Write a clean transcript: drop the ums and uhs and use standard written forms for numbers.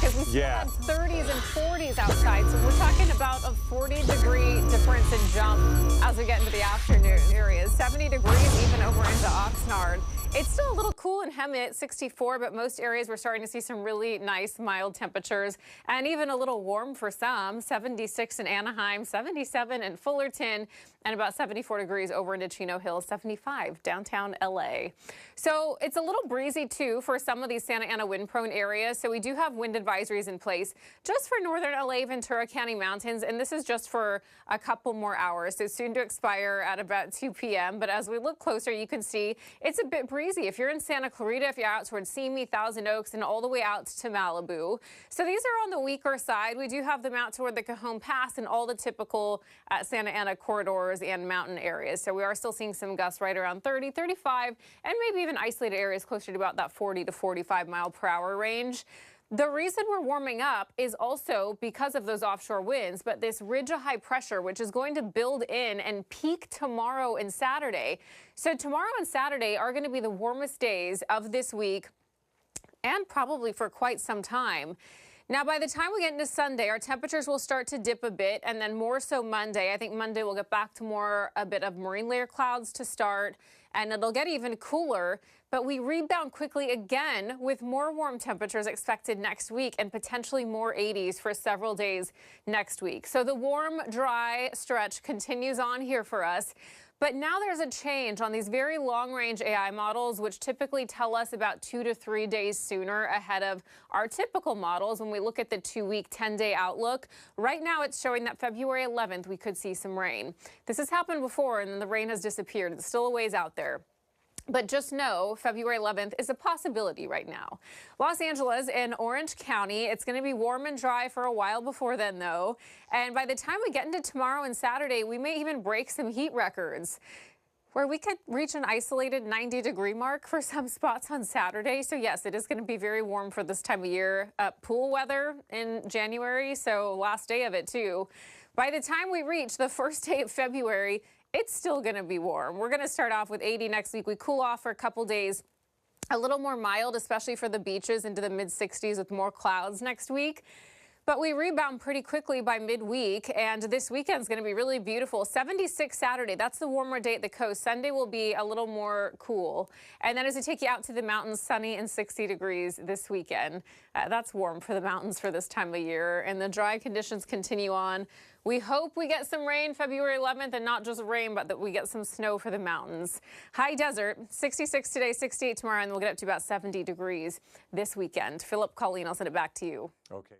because we still had 30s and 40s outside. So we're talking about a 40-degree difference in jump as we get into the afternoon areas. 70 degrees even over into Oxnard. It's still a little cool in Hemet, 64, but most areas we're starting to see some really nice mild temperatures and even a little warm for some. 76 in Anaheim, 77 in Fullerton, and about 74 degrees over into Chino Hills, 75 downtown LA. So it's a little breezy too for some of these Santa Ana wind-prone areas. So we do have wind advisories in place just for northern LA, Ventura County Mountains, and this is just for a couple more hours. So soon to expire at about 2 p.m. But as we look closer, you can see it's a bit breezy. If you're in Santa Clarita, if you're out towards Simi, Thousand Oaks, and all the way out to Malibu. So these are on the weaker side. We do have them out toward the Cajon Pass and all the typical Santa Ana corridors and mountain areas. So we are still seeing some gusts right around 30, 35, and maybe even isolated areas closer to about that 40 to 45 mile per hour range. The reason we're warming up is also because of those offshore winds, but this ridge of high pressure, which is going to build in and peak tomorrow and Saturday. So tomorrow and Saturday are going to be the warmest days of this week and probably for quite some time. Now, by the time we get into Sunday, our temperatures will start to dip a bit, and then more so Monday. I think Monday we'll get back to a bit of marine layer clouds to start, and it'll get even cooler. But we rebound quickly again with more warm temperatures expected next week and potentially more 80s for several days next week. So the warm, dry stretch continues on here for us. But now there's a change on these very long-range AI models, which typically tell us about 2 to 3 days sooner ahead of our typical models when we look at the 2-week, 10-day outlook. Right now, it's showing that February 11th, we could see some rain. This has happened before, and then the rain has disappeared. It's still a ways out there. But just know February 11th is a possibility right now. Los Angeles and Orange County, it's going to be warm and dry for a while before then, though. And by the time we get into tomorrow and Saturday, we may even break some heat records where we could reach an isolated 90-degree mark for some spots on Saturday. So yes, it is going to be very warm for this time of year. Pool weather in January, so last day of it too. By the time we reach the first day of February, it's still going to be warm. We're going to start off with 80 next week. We cool off for a couple days, a little more mild, especially for the beaches, into the mid-60s with more clouds next week. But we rebound pretty quickly by midweek, and this weekend's going to be really beautiful. 76 Saturday, that's the warmer day at the coast. Sunday will be a little more cool. And then as we take you out to the mountains, sunny and 60 degrees this weekend. That's warm for the mountains for this time of year, and the dry conditions continue on. We hope we get some rain February 11th, and not just rain, but that we get some snow for the mountains. High desert, 66 today, 68 tomorrow, and we'll get up to about 70 degrees this weekend. Philip, Colleen, I'll send it back to you. Okay.